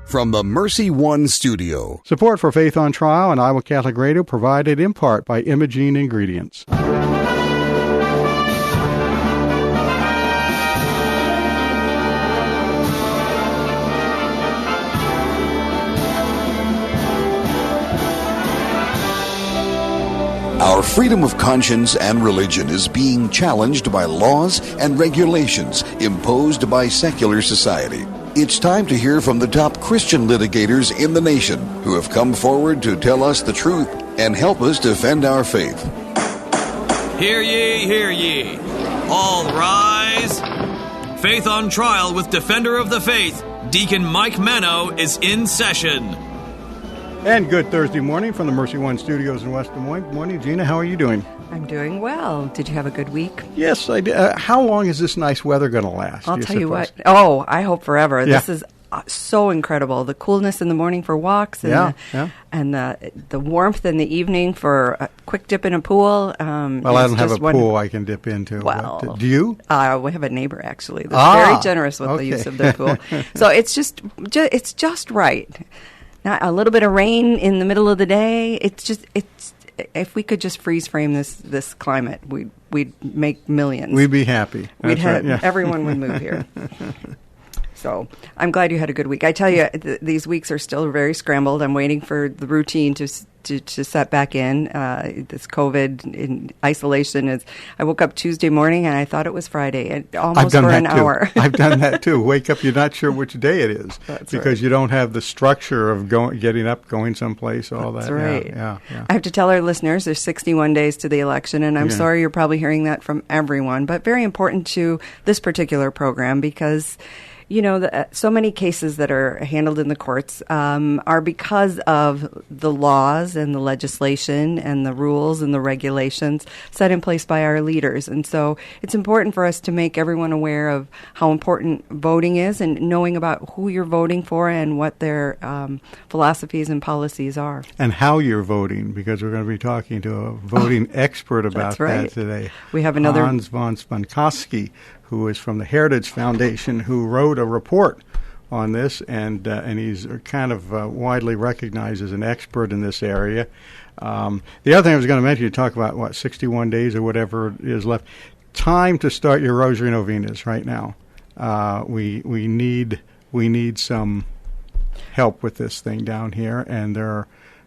from the Mercy One studio. Support for Faith on Trial and Iowa Catholic Radio provided in part by Imogene Ingredients. Our freedom of conscience and religion is being challenged by laws and regulations imposed by secular society. It's time to hear from the top Christian litigators in the nation who have come forward to tell us the truth and help us defend our faith. Hear ye, hear ye. All rise. Faith on Trial with Defender of the Faith, Deacon Mike Mano, is in session. And good Thursday morning from the Mercy One studios in West Des Moines. Good morning, Gina. How are you doing? I'm doing well. Did you have a good week? Yes, I did. How long is this nice weather going to last? I'll tell you what. Oh, I hope forever. Yeah. This is so incredible. The coolness in the morning for walks and the warmth in the evening for a quick dip in a pool. Well, I don't have a pool I can dip into. Well, but, do you? We have a neighbor, actually, that's very generous with the use of their pool. So it's just right. Not a little bit of rain in the middle of the day. It's if we could just freeze frame this climate, we'd make millions. We'd be happy. Everyone would move here. So I'm glad you had a good week. I tell you, these weeks are still very scrambled. I'm waiting for the routine to set back in. This COVID in isolation I woke up Tuesday morning and I thought it was Friday, almost for an hour. I've done that too. Wake up, you're not sure which day it is. That's because right. You don't have the structure of getting up, going someplace, all That's that. Right. Yeah. I have to tell our listeners there's 61 days to the election, and I'm sorry you're probably hearing that from everyone, but very important to this particular program because so many cases that are handled in the courts are because of the laws and the legislation and the rules and the regulations set in place by our leaders. And so it's important for us to make everyone aware of how important voting is and knowing about who you're voting for and what their philosophies and policies are. And how you're voting, because we're going to be talking to a voting expert about that today. We have another Hans von Spakovsky, who is from the Heritage Foundation, who wrote a report on this, and he's kind of widely recognized as an expert in this area. The other thing I was going to mention, you talk about, 61 days or whatever is left. Time to start your Rosary Novenas right now. We need some help with this thing down here, and there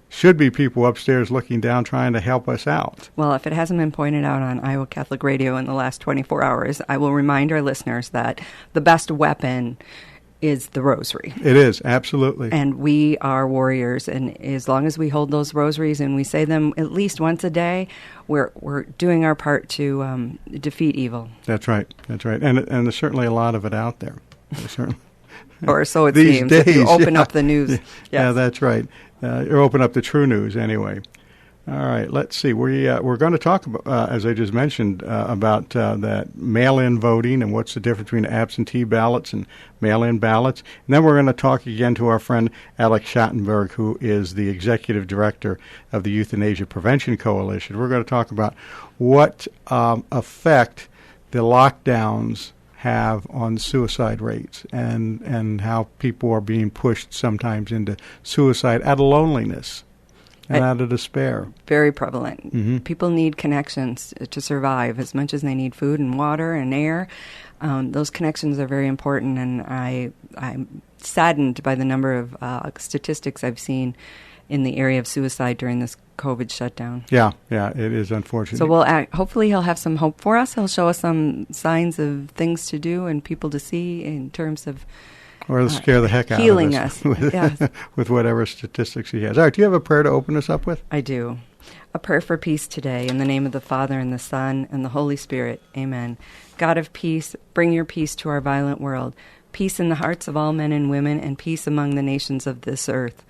should be people upstairs looking down trying to help us out. Well, if it hasn't been pointed out on Iowa Catholic Radio in the last 24 hours, I will remind our listeners that the best weapon is the rosary. It is, absolutely. And we are warriors, and as long as we hold those rosaries and we say them at least once a day, we're doing our part to defeat evil. That's right. And there's certainly a lot of it out there. Or so it These seems days, if you open up the news. Yes. Yeah, that's right. Or open up the true news anyway. All right, let's see. We're going to talk about, as I just mentioned, about that mail-in voting and what's the difference between absentee ballots and mail-in ballots. And then we're going to talk again to our friend Alex Schandenberg, who is the executive director of the Euthanasia Prevention Coalition. We're going to talk about what effect the lockdowns have on suicide rates and how people are being pushed sometimes into suicide out of loneliness and out of despair. Very prevalent. Mm-hmm. People need connections to survive as much as they need food and water and air. Those connections are very important, and I'm saddened by the number of statistics I've seen in the area of suicide during this COVID shutdown. Yeah, it is unfortunate. So hopefully he'll have some hope for us. He'll show us some signs of things to do and people to see in terms of or scare the heck out healing of us with whatever statistics he has. All right, do you have a prayer to open us up with? I do. A prayer for peace today, in the name of the Father, and the Son, and the Holy Spirit. Amen. God of peace, bring your peace to our violent world, peace in the hearts of all men and women, and peace among the nations of this earth.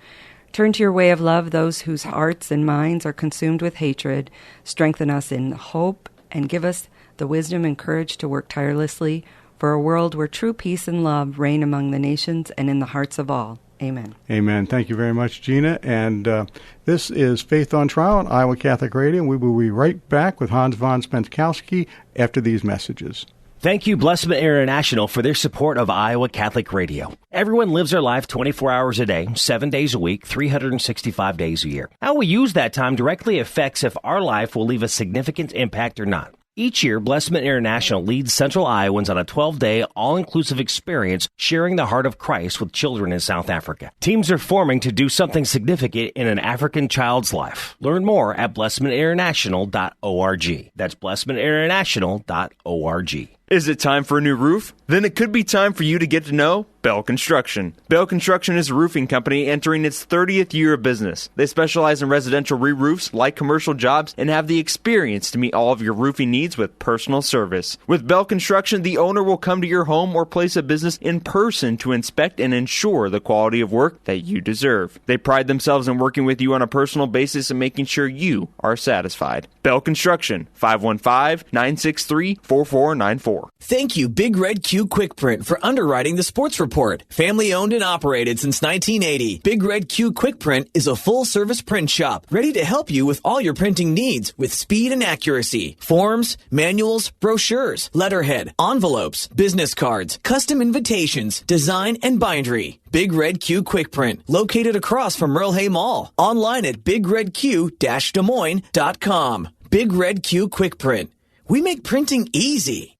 Turn to your way of love those whose hearts and minds are consumed with hatred. Strengthen us in hope, and give us the wisdom and courage to work tirelessly for a world where true peace and love reign among the nations and in the hearts of all. Amen. Amen. Thank you very much, Gina. And this is Faith on Trial on Iowa Catholic Radio. We will be right back with Hans von Spakovsky after these messages. Thank you, Blessman International, for their support of Iowa Catholic Radio. Everyone lives their life 24 hours a day, 7 days a week, 365 days a year. How we use that time directly affects if our life will leave a significant impact or not. Each year, Blessman International leads Central Iowans on a 12-day, all-inclusive experience sharing the heart of Christ with children in South Africa. Teams are forming to do something significant in an African child's life. Learn more at blessmaninternational.org. That's blessmaninternational.org. Is it time for a new roof? Then it could be time for you to get to know Bell Construction. Bell Construction is a roofing company entering its 30th year of business. They specialize in residential re-roofs, like commercial jobs, and have the experience to meet all of your roofing needs with personal service. With Bell Construction, the owner will come to your home or place of business in person to inspect and ensure the quality of work that you deserve. They pride themselves in working with you on a personal basis and making sure you are satisfied. Bell Construction, 515-963-4494. Thank you, Big Red Q Quick Print, for underwriting the sports report. Family owned and operated since 1980, Big Red Q Quick Print is a full-service print shop ready to help you with all your printing needs with speed and accuracy. Forms, manuals, brochures, letterhead, envelopes, business cards, custom invitations, design, and bindery. Big Red Q Quick Print, located across from Merle Hay Mall. Online at bigredq-desmoines.com. Big Red Q Quick Print. We make printing easy.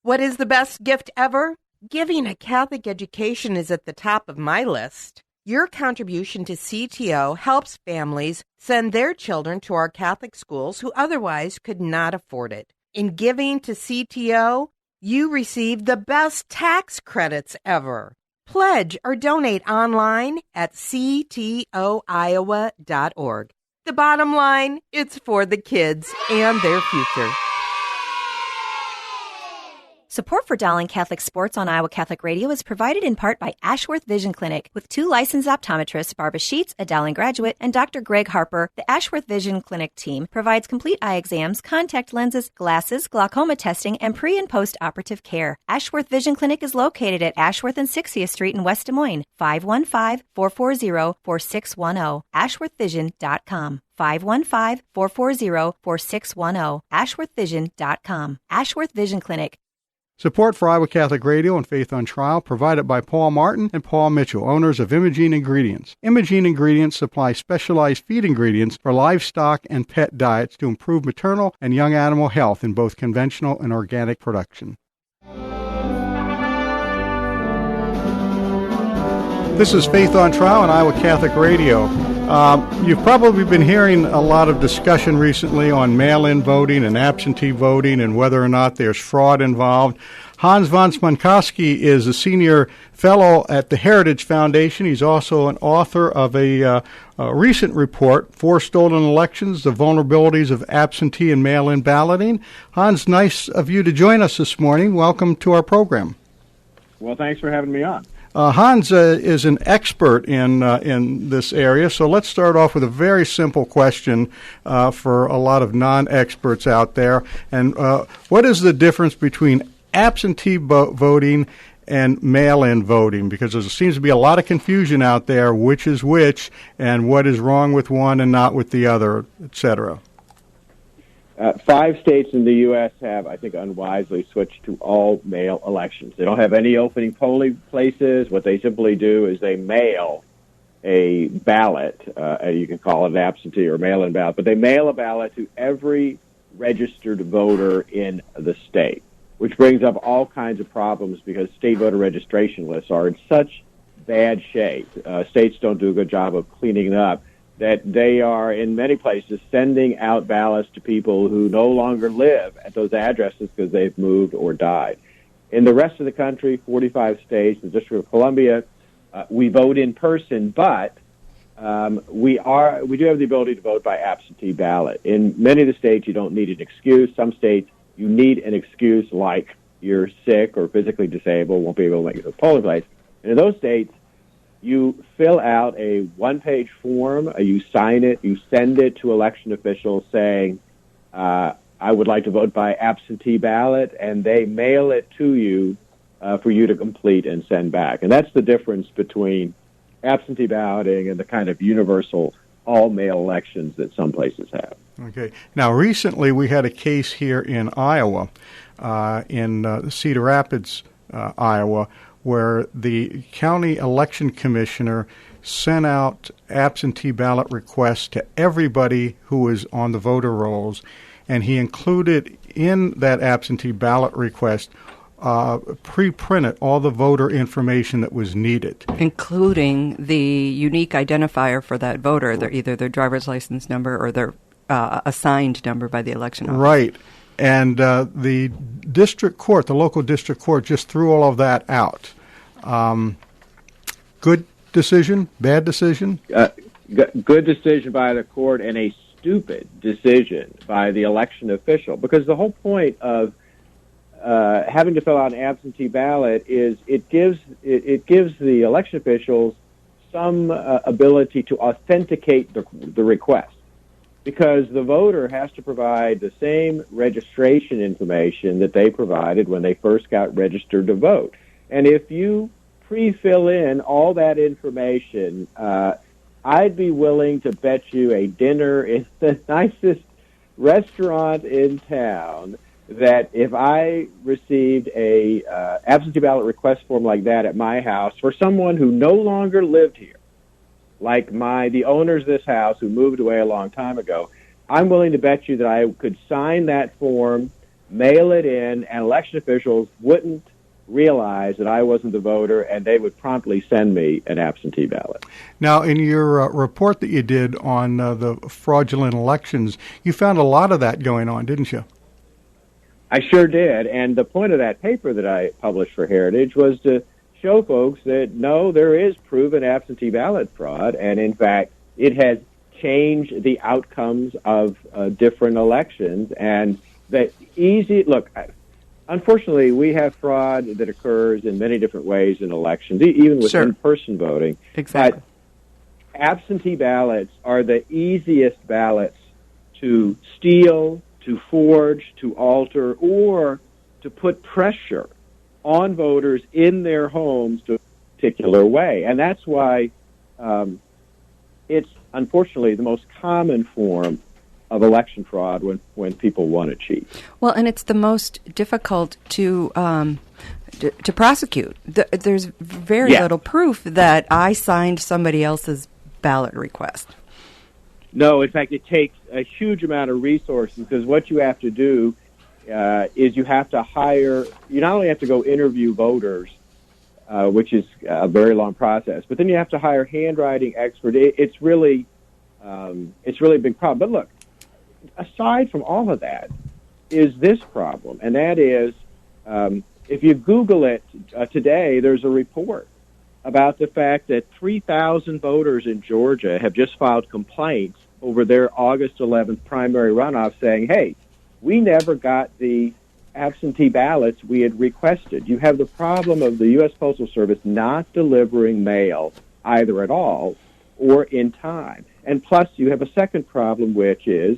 What is the best gift ever? Giving a Catholic education is at the top of my list. Your contribution to CTO helps families send their children to our Catholic schools who otherwise could not afford it. In giving to CTO, you receive the best tax credits ever. Pledge or donate online at ctoiowa.org. The bottom line, it's for the kids and their future. Support for Dowling Catholic Sports on Iowa Catholic Radio is provided in part by Ashworth Vision Clinic. With 2 licensed optometrists, Barbara Sheets, a Dowling graduate, and Dr. Greg Harper, the Ashworth Vision Clinic team provides complete eye exams, contact lenses, glasses, glaucoma testing, and pre- and post-operative care. Ashworth Vision Clinic is located at Ashworth and 60th Street in West Des Moines, 515-440-4610, ashworthvision.com. 515-440-4610, ashworthvision.com. Ashworth Vision Clinic. Support for Iowa Catholic Radio and Faith on Trial provided by Paul Martin and Paul Mitchell, owners of Imogene Ingredients. Imogene Ingredients supply specialized feed ingredients for livestock and pet diets to improve maternal and young animal health in both conventional and organic production. This is Faith on Trial on Iowa Catholic Radio. You've probably been hearing a lot of discussion recently on mail-in voting and absentee voting and whether or not there's fraud involved. Hans von Spakovsky is a senior fellow at the Heritage Foundation. He's also an author of a recent report, 4 Stolen Elections, the Vulnerabilities of Absentee and Mail-in Balloting. Hans, nice of you to join us this morning. Welcome to our program. Well, thanks for having me on. Hans is an expert in this area, so let's start off with a very simple question for a lot of non-experts out there. And what is the difference between absentee voting and mail-in voting? Because there seems to be a lot of confusion out there, which is which, and what is wrong with one and not with the other, et cetera. 5 states in the U.S. have, I think, unwisely switched to all mail elections. They don't have any opening polling places. What they simply do is they mail a ballot. You can call it an absentee or mail-in ballot, but they mail a ballot to every registered voter in the state, which brings up all kinds of problems because state voter registration lists are in such bad shape. States don't do a good job of cleaning it up, that they are, in many places, sending out ballots to people who no longer live at those addresses because they've moved or died. In the rest of the country, 45 states, the District of Columbia, we vote in person, but we do have the ability to vote by absentee ballot. In many of the states, you don't need an excuse. Some states, you need an excuse, like you're sick or physically disabled, won't be able to make it to the polling place. And in those states, you fill out a one-page form, you sign it, you send it to election officials saying, I would like to vote by absentee ballot, and they mail it to you for you to complete and send back. And that's the difference between absentee balloting and the kind of universal all-mail elections that some places have. Okay. Now, recently we had a case here in Iowa in Cedar Rapids, Iowa, where the county election commissioner sent out absentee ballot requests to everybody who was on the voter rolls, and he included in that absentee ballot request pre-printed all the voter information that was needed, including the unique identifier for that voter, either their driver's license number or their assigned number by the election office. Right. And the district court, the local district court, just threw all of that out. Good decision? Bad decision? Good decision by the court, and a stupid decision by the election official. Because the whole point of having to fill out an absentee ballot is it gives the election officials some ability to authenticate the request. Because the voter has to provide the same registration information that they provided when they first got registered to vote. And if you pre-fill in all that information, I'd be willing to bet you a dinner in the nicest restaurant in town that if I received a absentee ballot request form like that at my house for someone who no longer lived here, like the owners of this house who moved away a long time ago, I'm willing to bet you that I could sign that form, mail it in, and election officials wouldn't realize that I wasn't the voter, and they would promptly send me an absentee ballot. Now, in your report that you did on the fraudulent elections, you found a lot of that going on, didn't you? I sure did, and the point of that paper that I published for Heritage was to show folks that, no, there is proven absentee ballot fraud, and in fact, it has changed the outcomes of different elections. And unfortunately, we have fraud that occurs in many different ways in elections, even with in-person voting. Exactly. But absentee ballots are the easiest ballots to steal, to forge, to alter, or to put pressure on voters in their homes to a particular way. And that's why it's unfortunately the most common form of election fraud when people want to cheat. Well, and it's the most difficult to prosecute. There's very little proof that I signed somebody else's ballot request. No, in fact, it takes a huge amount of resources, because what you have to do is you have to you not only have to go interview voters, which is a very long process, but then you have to hire handwriting experts. It's really a big problem. But look, aside from all of that is this problem, and that is if you Google it today, there's a report about the fact that 3,000 voters in Georgia have just filed complaints over their August 11th primary runoff saying, hey, we never got the absentee ballots we had requested. You have the problem of the U.S. Postal Service not delivering mail either at all or in time. And plus, you have a second problem, which is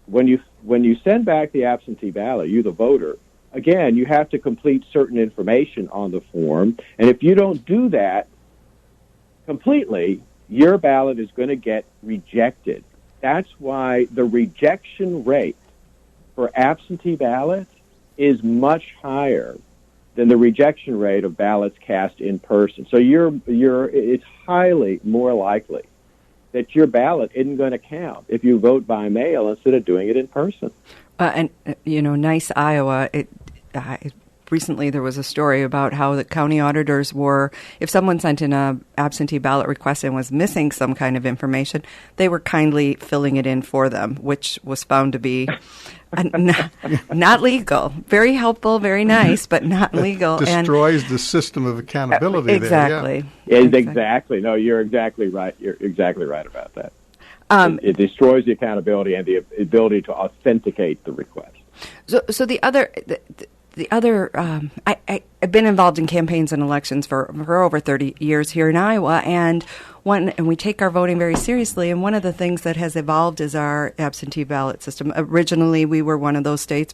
when you send back the absentee ballot, you the voter, again, you have to complete certain information on the form. And if you don't do that completely, your ballot is going to get rejected. That's why the rejection rate for absentee ballots is much higher than the rejection rate of ballots cast in person. So it's highly more likely that your ballot isn't going to count if you vote by mail instead of doing it in person. Nice Iowa, recently there was a story about how the county auditors if someone sent in an absentee ballot request and was missing some kind of information, they were kindly filling it in for them, which was found to be not legal. Very helpful, very nice, but not legal. Destroys the system of accountability. Exactly. There, yeah. Exactly. No, you're exactly right. You're exactly right about that. It destroys the accountability and the ability to authenticate the request. So the other, I've been involved in campaigns and elections for over 30 years here in Iowa, and we take our voting very seriously. And one of the things that has evolved is our absentee ballot system. Originally, we were one of those states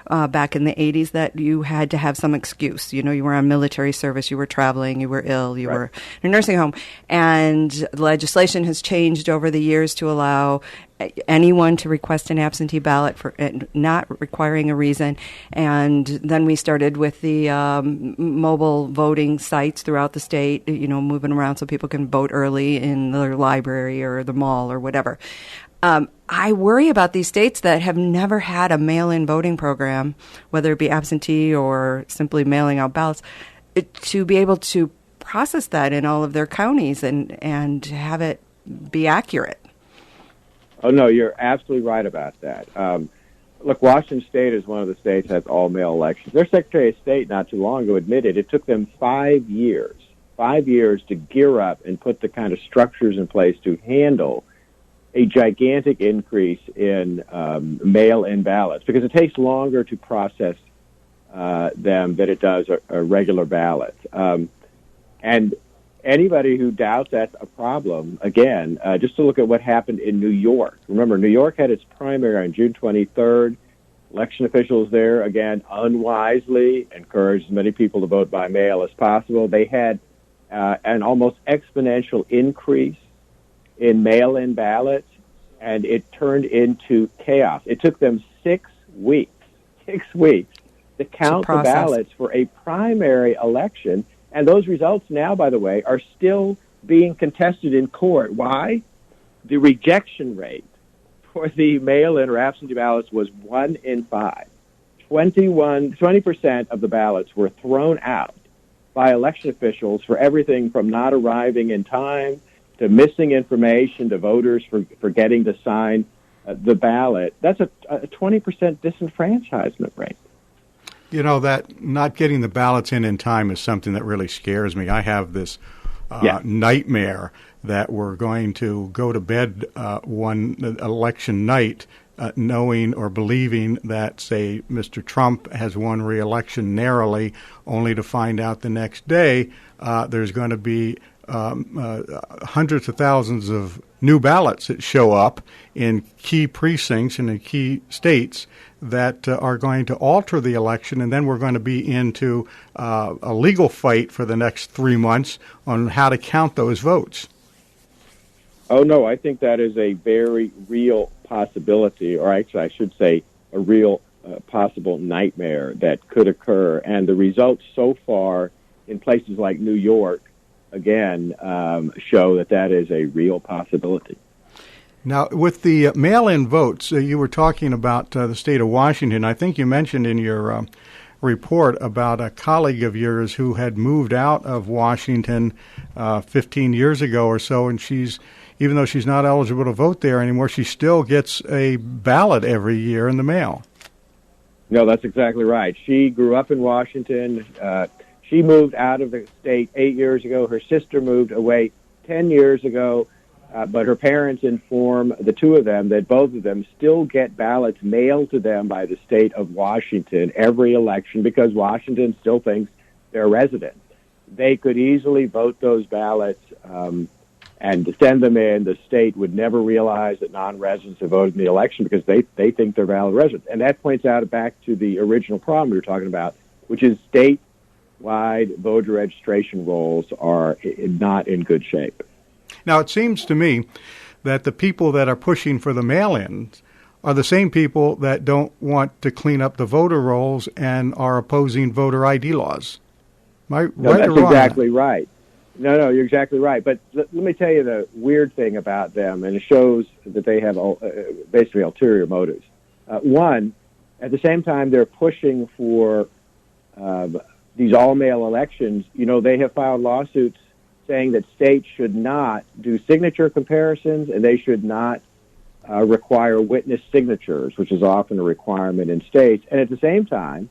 back in the 80s that you had to have some excuse. You know, you were on military service, you were traveling, you were ill, you were in a nursing home. And legislation has changed over the years to allow anyone to request an absentee ballot for not requiring a reason. And then we started with the mobile voting sites throughout the state, you know, moving around so people can vote early in their library or the mall or whatever. I worry about these states that have never had a mail-in voting program, whether it be absentee or simply mailing out ballots, to be able to process that in all of their counties and have it be accurate. Oh, no, you're absolutely right about that. Look, Washington State is one of the states that has all-mail elections. Their Secretary of State not too long ago admitted it took them 5 years to gear up and put the kind of structures in place to handle a gigantic increase in mail-in ballots, because it takes longer to process them than it does a regular ballot. And anybody who doubts that's a problem, again, just to look at what happened in New York. Remember, New York had its primary on June 23rd. Election officials there, again, unwisely encouraged as many people to vote by mail as possible. They had an almost exponential increase in mail-in ballots, and it turned into chaos. It took them 6 weeks to count the ballots for a primary election. And those results now, by the way, are still being contested in court. Why? The rejection rate for the mail-in or absentee ballots was 1 in 5. 20% of the ballots were thrown out by election officials for everything from not arriving in time to missing information to voters forgetting to sign the ballot. That's a 20% disenfranchisement rate. You know, that not getting the ballots in time is something that really scares me. I have this nightmare that we're going to go to bed one election night knowing or believing that, say, Mr. Trump has won re-election narrowly, only to find out the next day there's going to be hundreds of thousands of new ballots that show up in key precincts and in key states that are going to alter the election, and then we're going to be into a legal fight for the next 3 months on how to count those votes. Oh, no, I think that is a very real possibility, or actually I should say a real possible nightmare that could occur. And the results so far in places like New York, again, show that is a real possibility. Now, with the mail-in votes, you were talking about the state of Washington. I think you mentioned in your report about a colleague of yours who had moved out of Washington 15 years ago or so, and even though she's not eligible to vote there anymore, she still gets a ballot every year in the mail. No, that's exactly right. She grew up in Washington. She moved out of the state 8 years ago. Her sister moved away 10 years ago. But her parents inform the two of them that both of them still get ballots mailed to them by the state of Washington every election because Washington still thinks they're residents. They could easily vote those ballots and send them in. The state would never realize that non-residents have voted in the election because they think they're valid residents. And that points out back to the original problem we were talking about, which is statewide voter registration rolls are not in good shape. Now, it seems to me that the people that are pushing for the mail-ins are the same people that don't want to clean up the voter rolls and are opposing voter ID laws. Am I right or wrong? That's exactly right. No, you're exactly right. But let me tell you the weird thing about them, and it shows that they have basically ulterior motives. One, at the same time they're pushing for these all-mail elections, you know, they have filed lawsuits saying that states should not do signature comparisons and they should not require witness signatures, which is often a requirement in states. And at the same time,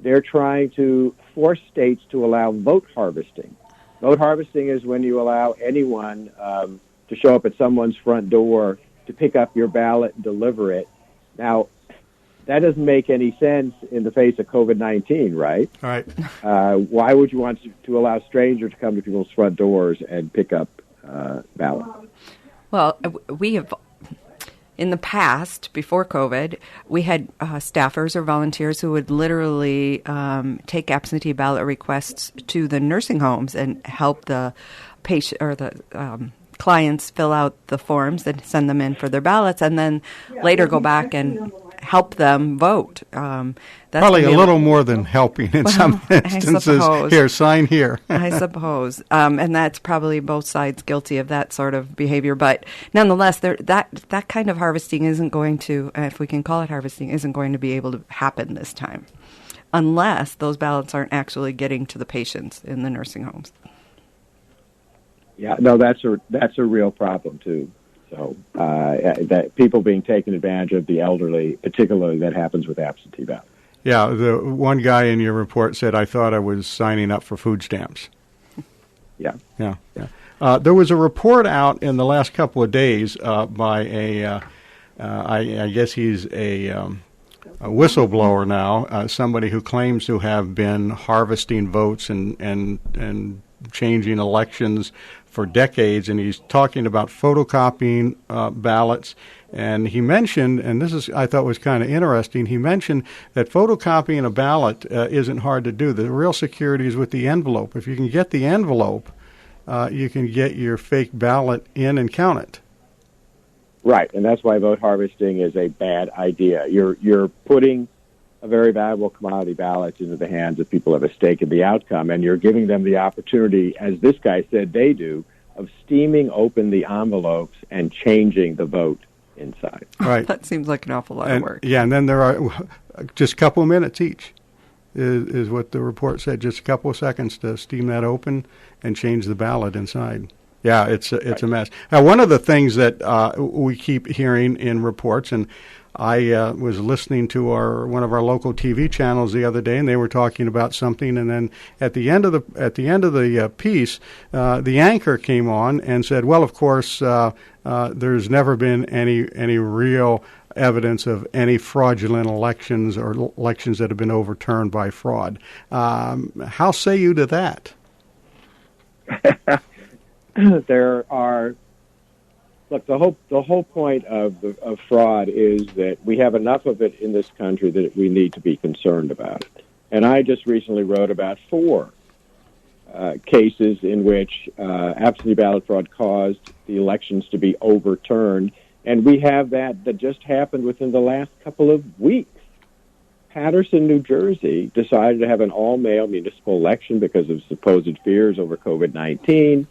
they're trying to force states to allow vote harvesting. Vote harvesting is when you allow anyone to show up at someone's front door to pick up your ballot and deliver it. Now, that doesn't make any sense in the face of COVID-19, right? All right. Why would you want to allow strangers to come to people's front doors and pick up ballots? Well, we have, in the past, before COVID, we had staffers or volunteers who would literally take absentee ballot requests to the nursing homes and help the patient or the clients fill out the forms and send them in for their ballots, and then later go back and help them vote. That's probably a little more than helping in some instances. Here, sign here. I suppose. And that's probably both sides guilty of that sort of behavior. But nonetheless, that kind of harvesting isn't going to, if we can call it harvesting, isn't going to be able to happen this time, unless those ballots aren't actually getting to the patients in the nursing homes. Yeah, no, that's a real problem too. So that people being taken advantage of, the elderly, particularly, that happens with absentee ballots. Yeah, the one guy in your report said, "I thought I was signing up for food stamps." Yeah. There was a report out in the last couple of days by I guess he's a whistleblower now, somebody who claims to have been harvesting votes and changing elections for decades, and he's talking about photocopying ballots. And he mentioned, and this is I thought was kind of interesting, he mentioned that photocopying a ballot isn't hard to do. The real security is with the envelope. If you can get the envelope, you can get your fake ballot in and count it. Right, and that's why vote harvesting is a bad idea. You're putting a very valuable commodity ballot into the hands of people who have a stake in the outcome, and you're giving them the opportunity, as this guy said they do, of steaming open the envelopes and changing the vote inside. Right. That seems like an awful lot of work. Yeah, and then there are just a couple of minutes each, is what the report said, just a couple of seconds to steam that open and change the ballot inside. Yeah, it's a mess. Now, one of the things that we keep hearing in reports, and I was listening to one of our local TV channels the other day, and they were talking about something. And then at the end of the piece, the anchor came on and said, "Well, of course, there's never been any real evidence of any fraudulent elections or elections that have been overturned by fraud." How say you to that? There are. Look, the whole point of fraud is that we have enough of it in this country that we need to be concerned about it. And I just recently wrote about 4 cases in which absentee ballot fraud caused the elections to be overturned, and we have that just happened within the last couple of weeks. Paterson, New Jersey, decided to have an all-male municipal election because of supposed fears over COVID-19.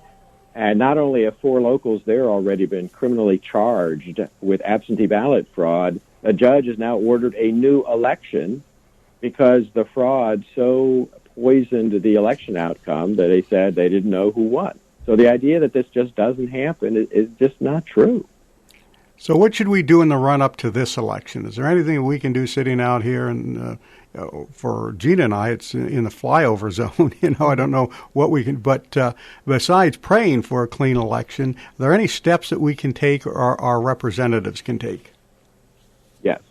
And not only have 4 locals there already been criminally charged with absentee ballot fraud, a judge has now ordered a new election because the fraud so poisoned the election outcome that they said they didn't know who won. So the idea that this just doesn't happen is just not true. So what should we do in the run-up to this election? Is there anything we can do sitting out here and for Gina and I, it's in the flyover zone. I don't know what we can, but besides praying for a clean election, are there any steps that we can take or our representatives can take? Yes.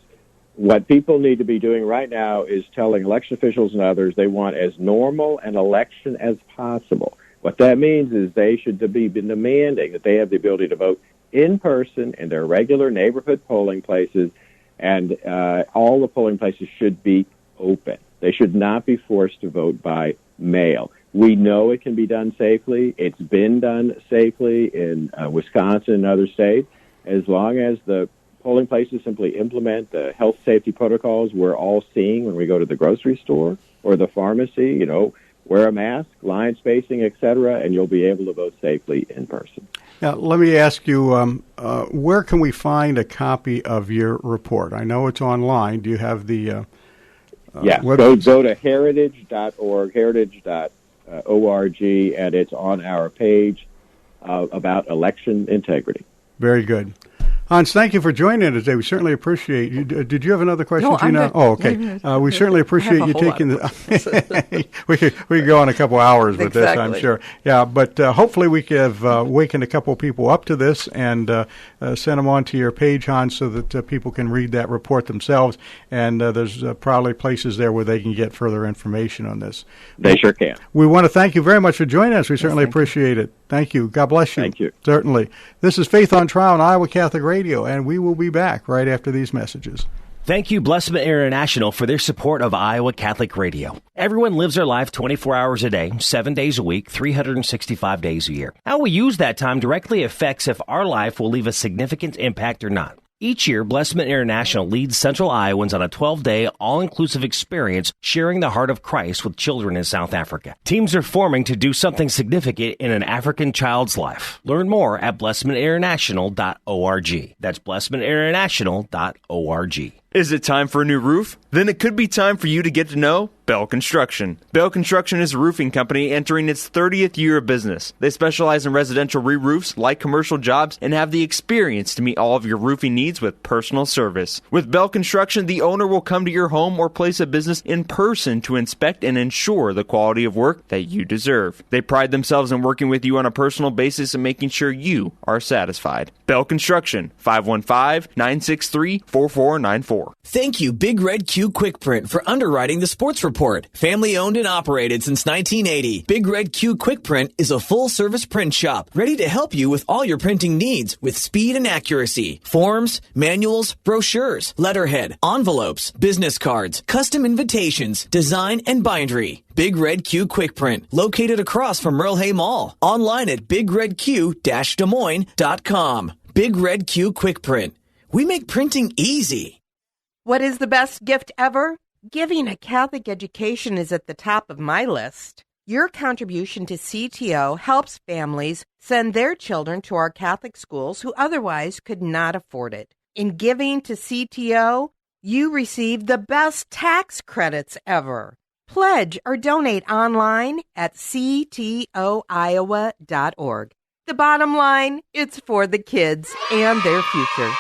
What people need to be doing right now is telling election officials and others they want as normal an election as possible. What that means is they should be demanding that they have the ability to vote in person in their regular neighborhood polling places, and all the polling places should be open. They should not be forced to vote by mail. We know it can be done safely. It's been done safely in Wisconsin and other states. As long as the polling places simply implement the health safety protocols we're all seeing when we go to the grocery store or the pharmacy, wear a mask, line spacing, etc., and you'll be able to vote safely in person. Now, let me ask you, where can we find a copy of your report? I know it's online. Do you have the go to heritage.org, heritage.org, and it's on our page about election integrity. Very good. Hans, thank you for joining us today. We certainly appreciate you. Did you have another question, no, Gina? Oh, okay. We certainly appreciate you taking the. we could go on a couple hours with this, I'm sure. Yeah, but hopefully we could have wakened a couple of people up to this and send them on to your page, Hans, so that people can read that report themselves. And there's probably places there where they can get further information on this. They sure can. We want to thank you very much for joining us. We certainly appreciate it. Thank you. God bless you. Thank you. Certainly. This is Faith on Trial on Iowa Catholic Radio. Radio, and we will be back right after these messages. Thank you, Blessman International, for their support of Iowa Catholic Radio. Everyone lives their life 24 hours a day, 7 days a week, 365 days a year. How we use that time directly affects if our life will leave a significant impact or not. Each year, Blessman International leads Central Iowans on a 12-day, all-inclusive experience sharing the heart of Christ with children in South Africa. Teams are forming to do something significant in an African child's life. Learn more at blessmaninternational.org. That's blessmaninternational.org. Is it time for a new roof? Then it could be time for you to get to know Bell Construction. Bell Construction is a roofing company entering its 30th year of business. They specialize in residential re-roofs, light commercial jobs, and have the experience to meet all of your roofing needs with personal service. With Bell Construction, the owner will come to your home or place of business in person to inspect and ensure the quality of work that you deserve. They pride themselves in working with you on a personal basis and making sure you are satisfied. Bell Construction, 515-963-4494. Thank you, Big Red Q Quick Print, for underwriting the sports report. Family owned and operated since 1980, Big Red Q Quick Print is a full-service print shop ready to help you with all your printing needs with speed and accuracy. Forms, manuals, brochures, letterhead, envelopes, business cards, custom invitations, design, and bindery. Big Red Q Quick Print, located across from Merle Hay Mall. Online at bigredq-desmoines.com. Big Red Q Quick Print. We make printing easy. What is the best gift ever? Giving a Catholic education is at the top of my list. Your contribution to CTO helps families send their children to our Catholic schools who otherwise could not afford it. In giving to CTO, you receive the best tax credits ever. Pledge or donate online at ctoiowa.org. The bottom line, it's for the kids and their future.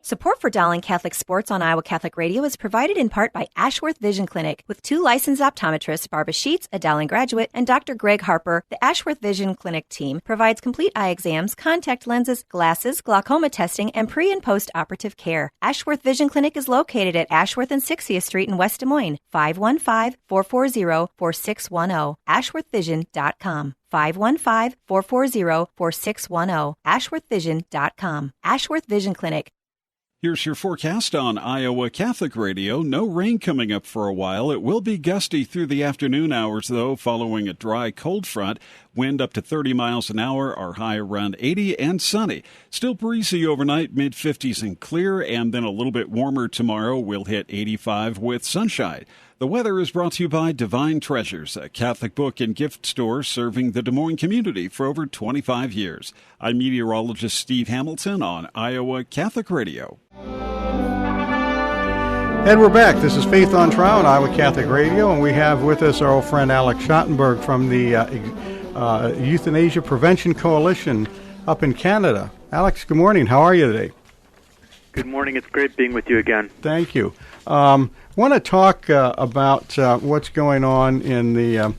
Support for Dowling Catholic Sports on Iowa Catholic Radio is provided in part by Ashworth Vision Clinic. With 2 licensed optometrists, Barbara Sheets, a Dowling graduate, and Dr. Greg Harper, the Ashworth Vision Clinic team provides complete eye exams, contact lenses, glasses, glaucoma testing, and pre- and post-operative care. Ashworth Vision Clinic is located at Ashworth and 60th Street in West Des Moines, 515-440-4610, ashworthvision.com. 515-440-4610, ashworthvision.com. Ashworth Vision Clinic. Here's your forecast on Iowa Catholic Radio. No rain coming up for a while. It will be gusty through the afternoon hours, though, following a dry cold front. Wind up to 30 miles an hour, our high around 80, and sunny. Still breezy overnight, mid-50s and clear, and then a little bit warmer tomorrow. We'll hit 85 with sunshine. The weather is brought to you by Divine Treasures, a Catholic book and gift store serving the Des Moines community for over 25 years. I'm meteorologist Steve Hamilton on Iowa Catholic Radio. And we're back. This is Faith on Trial on Iowa Catholic Radio, and we have with us our old friend Alex Schandenberg from the Euthanasia Prevention Coalition up in Canada. Alex, good morning. How are you today? Good morning. It's great being with you again. Thank you. Want to talk about what's going on in the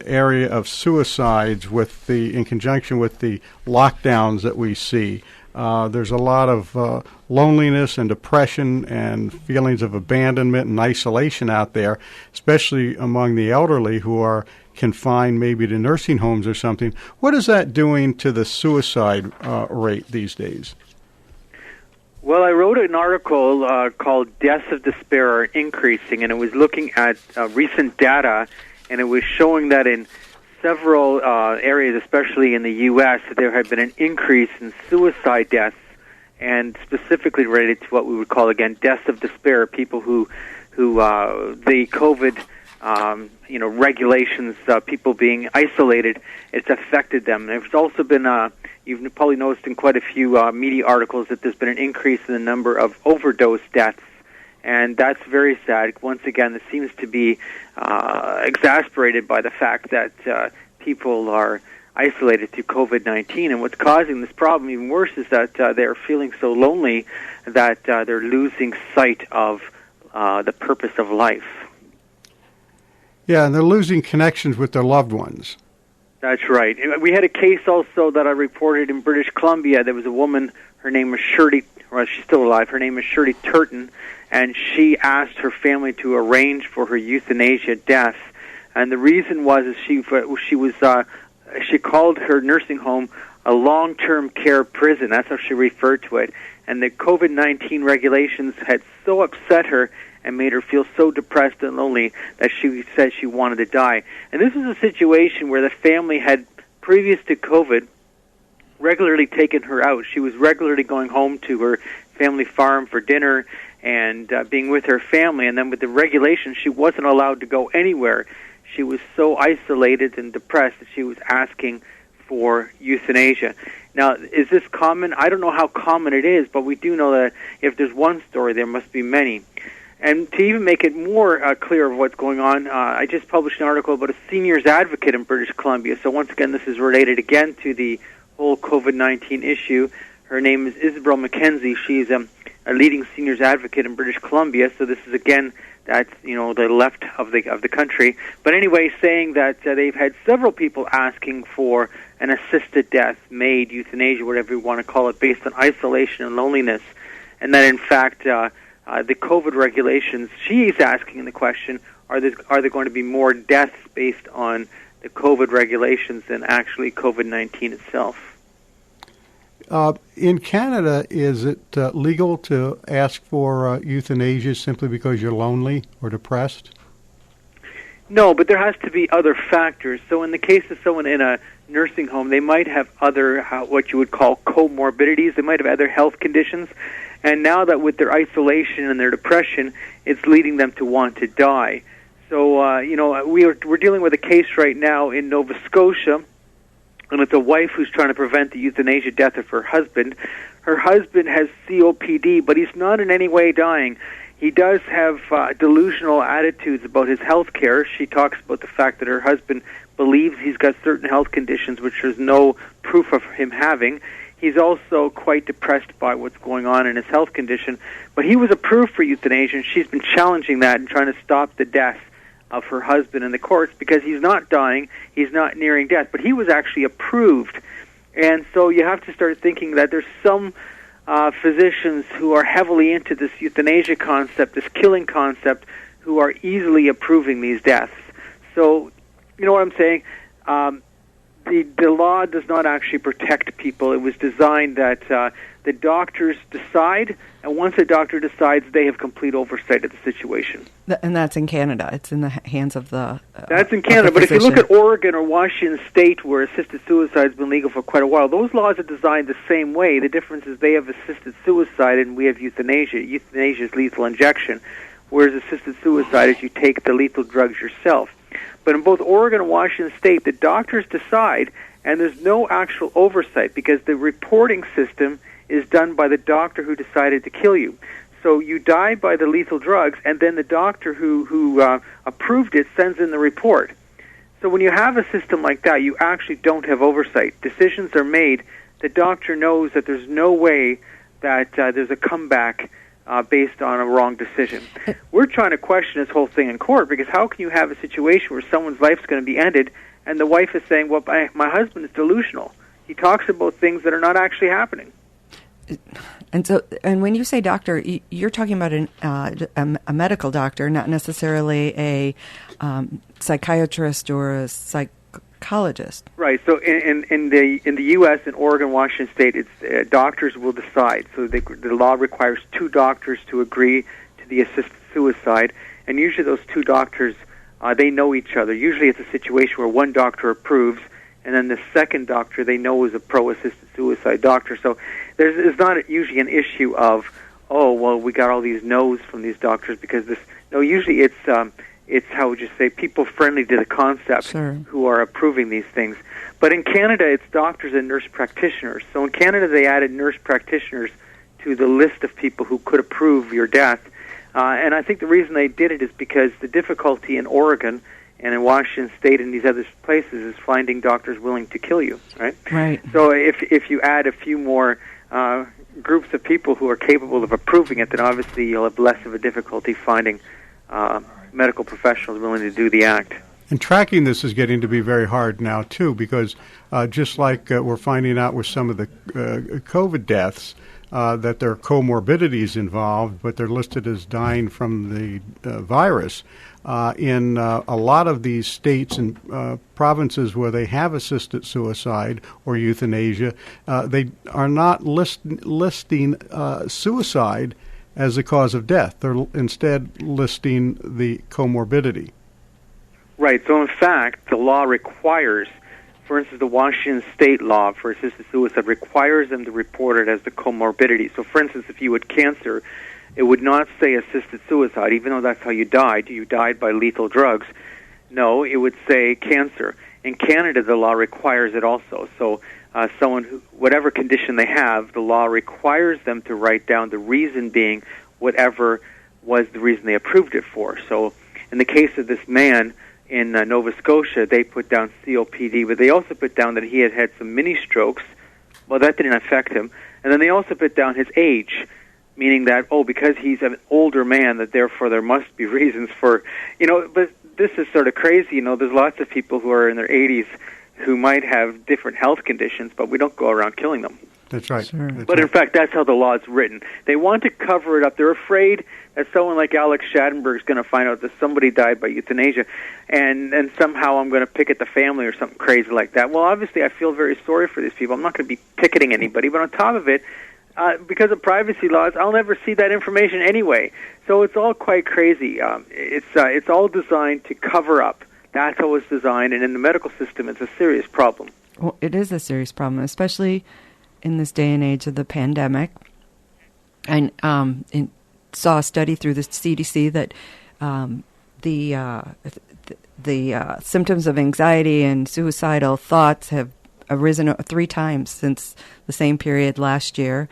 area of suicides in conjunction with the lockdowns that we see. There's a lot of loneliness and depression and feelings of abandonment and isolation out there, especially among the elderly who are confined maybe to nursing homes or something. What is that doing to the suicide rate these days? Well, I wrote an article called Deaths of Despair Are Increasing, and it was looking at recent data, and it was showing that in several areas, especially in the U.S., there had been an increase in suicide deaths, and specifically related to what we would call, again, deaths of despair, people who the COVID regulations, people being isolated, it's affected them. And there's also been, you've probably noticed in quite a few media articles that there's been an increase in the number of overdose deaths, and that's very sad. Once again, this seems to be exasperated by the fact that people are isolated to COVID-19, and what's causing this problem even worse is that they're feeling so lonely that they're losing sight of the purpose of life. Yeah, and they're losing connections with their loved ones. That's right. We had a case also that I reported in British Columbia. There was a woman, her name was Shirley, well, she's still alive, her name is Shirley Turton, and she asked her family to arrange for her euthanasia death. And the reason was she called her nursing home a long-term care prison. That's how she referred to it. And the COVID-19 regulations had so upset her and made her feel so depressed and lonely that she said she wanted to die. And this was a situation where the family had, previous to COVID, regularly taken her out. She was regularly going home to her family farm for dinner and being with her family. And then with the regulations, she wasn't allowed to go anywhere. She was so isolated and depressed that she was asking for euthanasia. Now, is this common? I don't know how common it is, but we do know that if there's one story, there must be many. And to even make it more clear of what's going on, I just published an article about a seniors advocate in British Columbia. So once again, this is related again to the whole COVID-19 issue. Her name is Isabel McKenzie. She's a leading seniors advocate in British Columbia. So this is again, that's the left of the country. But anyway, saying that they've had several people asking for an assisted death, MAID, euthanasia, whatever you want to call it, based on isolation and loneliness, and that in fact the COVID regulations, she's asking the question: are there going to be more deaths based on the COVID regulations than actually COVID-19 itself? In Canada, is it legal to ask for euthanasia simply because you're lonely or depressed? No, but there has to be other factors. So in the case of someone in a nursing home, they might have other, what you would call comorbidities. They might have other health conditions. And now that with their isolation and their depression, it's leading them to want to die. So, we're dealing with a case right now in Nova Scotia, and it's a wife who's trying to prevent the euthanasia death of her husband. Her husband has COPD, but he's not in any way dying. He does have delusional attitudes about his health care. She talks about the fact that her husband believes he's got certain health conditions which there's no proof of him having. He's also quite depressed by what's going on in his health condition. But he was approved for euthanasia, and she's been challenging that and trying to stop the death of her husband in the courts because he's not dying, he's not nearing death, but he was actually approved. And so you have to start thinking that there's some physicians who are heavily into this euthanasia concept, this killing concept, who are easily approving these deaths. So, you know what I'm saying? The law does not actually protect people. It was designed that the doctors decide, and once a doctor decides, they have complete oversight of the situation. And that's in Canada. It's in the hands of the That's in Canada, but if you look at Oregon or Washington State, where assisted suicide has been legal for quite a while, those laws are designed the same way. The difference is they have assisted suicide and we have euthanasia. Euthanasia is lethal injection, whereas assisted suicide is you take the lethal drugs yourself. But in both Oregon and Washington State, the doctors decide, and there's no actual oversight because the reporting system is done by the doctor who decided to kill you. So you die by the lethal drugs, and then the doctor who approved it sends in the report. So when you have a system like that, you actually don't have oversight. Decisions are made. The doctor knows that there's no way that there's a comeback based on a wrong decision. We're trying to question this whole thing in court because how can you have a situation where someone's life's going to be ended and the wife is saying, well, my husband is delusional. He talks about things that are not actually happening. And when you say doctor, you're talking about a medical doctor, not necessarily a psychiatrist or a psychologist. Right. So in the U.S., in Oregon, Washington State, it's doctors will decide. So the law requires two doctors to agree to the assisted suicide, and usually those two doctors they know each other. Usually it's a situation where one doctor approves, and then the second doctor they know is a pro-assisted suicide doctor. So there's not usually an issue of, oh, well, we got all these no's from these doctors because this. No, usually it's how would you say, people friendly to the concept who are approving these things. But in Canada, it's doctors and nurse practitioners. So in Canada, they added nurse practitioners to the list of people who could approve your death. And I think the reason they did it is because the difficulty in Oregon and in Washington State and these other places is finding doctors willing to kill you, right? Right. So if you add a few more groups of people who are capable of approving it, then obviously you'll have less of a difficulty finding medical professionals willing to do the act. And tracking this is getting to be very hard now, too, because just like we're finding out with some of the COVID deaths, that there are comorbidities involved, but they're listed as dying from the virus. In a lot of these states and provinces where they have assisted suicide or euthanasia, they are not listing suicide as the cause of death. They're instead listing the comorbidity. Right. So, in fact, the law requires, for instance, the Washington state law for assisted suicide requires them to report it as the comorbidity. So, for instance, if you had cancer, it would not say assisted suicide, even though that's how you died. You died by lethal drugs. No, it would say cancer. In Canada, the law requires it also. So someone who, whatever condition they have, the law requires them to write down the reason being whatever was the reason they approved it for. So in the case of this man in Nova Scotia, they put down COPD, but they also put down that he had had some mini strokes. Well, that didn't affect him. And then they also put down his age, meaning that, because he's an older man, that therefore there must be reasons for, but this is sort of crazy. There's lots of people who are in their 80s who might have different health conditions, but we don't go around killing them. That's right. Sure. In fact, that's how the law is written. They want to cover it up. They're afraid that someone like Alex Schandenberg is going to find out that somebody died by euthanasia, and somehow I'm going to picket the family or something crazy like that. Well, obviously, I feel very sorry for these people. I'm not going to be picketing anybody, but on top of it, because of privacy laws, I'll never see that information anyway. So it's all quite crazy. It's all designed to cover up. That's how it's designed, and in the medical system, it's a serious problem. Well, it is a serious problem, especially in this day and age of the pandemic. I saw a study through the CDC that the symptoms of anxiety and suicidal thoughts have arisen 3 times since the same period last year,